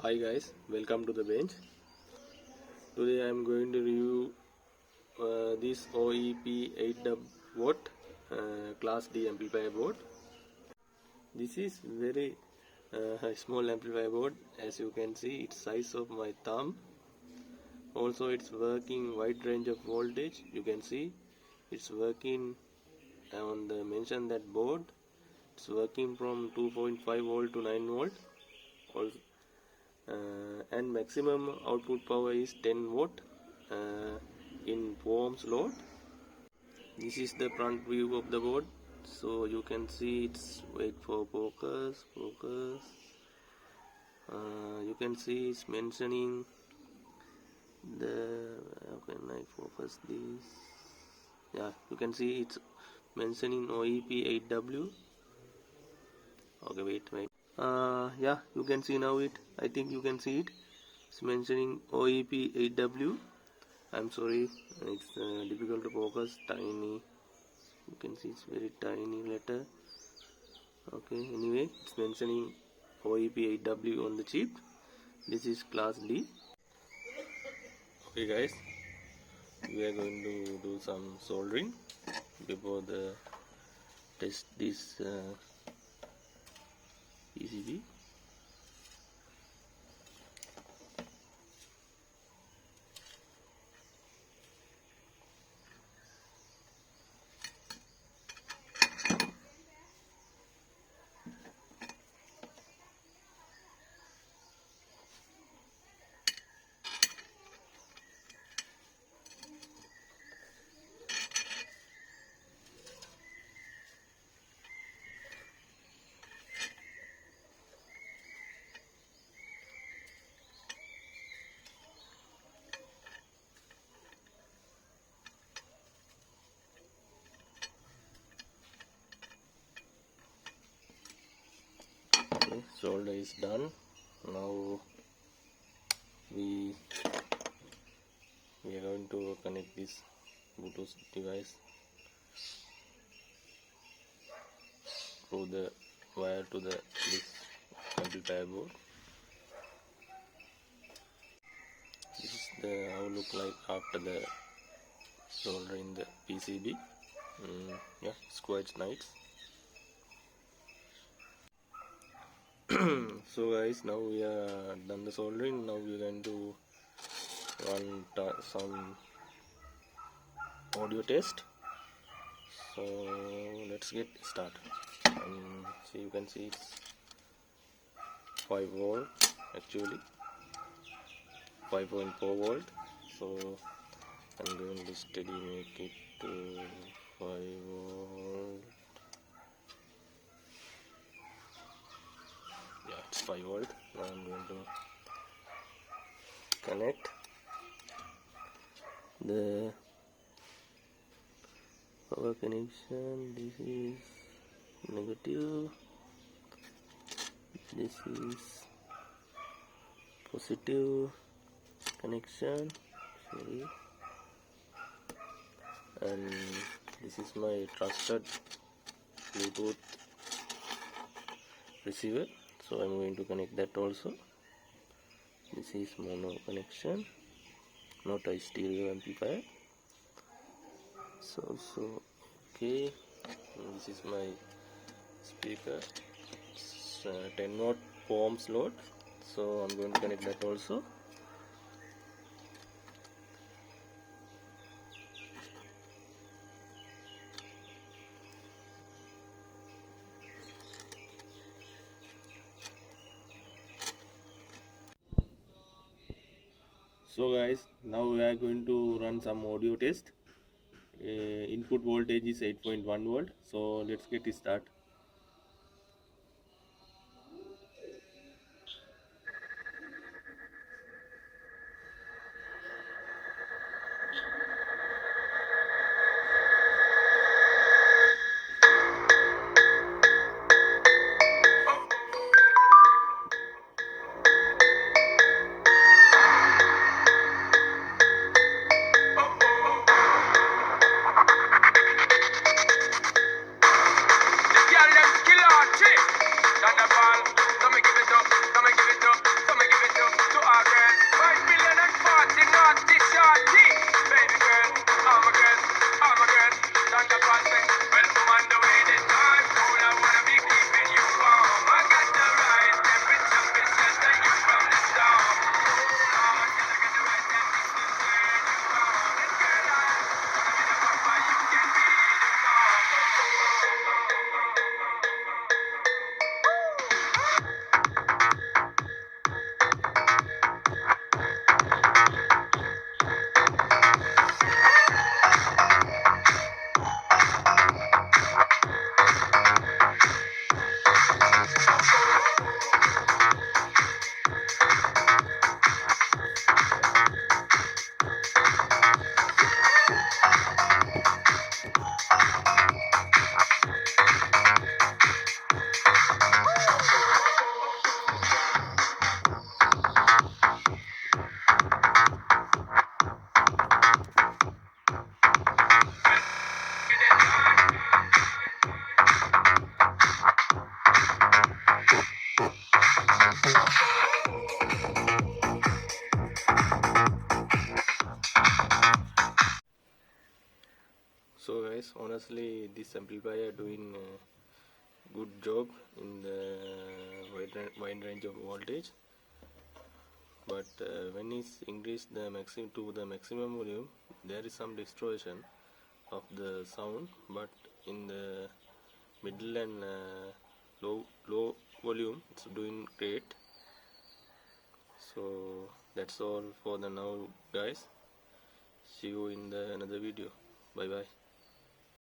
Hi guys, welcome to the bench. Today I am going to review this OEP8W class D amplifier board. This is very small amplifier board. As you can see, it's size of my thumb. Also it's working wide range of voltage. You can see it's working on the mention that board. It's working from 2.5 volt to 9 volt. Also, and maximum output power is 10 watt in 4 ohms load. This is the front view of the board, so you can see it's wait for focus. You can see it's mentioning the how can I focus this? Yeah, you can see it's mentioning OEP8W. Okay, wait. Yeah, you can see now it. I think you can see it. It's mentioning OEP8W. I'm sorry, it's difficult to focus. Tiny. You can see it's very tiny letter. Okay, anyway, it's mentioning OEP8W on the chip. This is class D. Okay, guys, we are going to do some soldering before the test this PCB. Okay, solder is done. Now we are going to connect this Bluetooth device through the wire to this amplifier board. This is the how look like after the soldering the PCB. Yeah, it's quite nice. So guys, now we are done the soldering. Now we are going to run some audio test. So let's get started. So you can see it's 5 volt actually, 5.4 volt. So I'm going to steady make it to 5 volt. Yeah, it's 5 volt. Now I'm going to connect the power connection. This is negative, this is positive connection, sorry, and this is my trusted Bluetooth receiver, so I'm going to connect that also. This is mono connection, not a stereo amplifier. So okay, and this is my speaker. It's 10 watt 4 ohms load, so I'm going to connect that also. So guys, now we are going to run some audio test. Input voltage is 8.1 volt, so let's get it started. Yeah. So guys, honestly this amplifier doing a good job in the wide range of voltage, but when it's increased the maximum to the maximum volume, there is some distortion of the sound, but in the middle and low volume it's doing great. So that's all for the now guys. See you in the another video. Bye bye.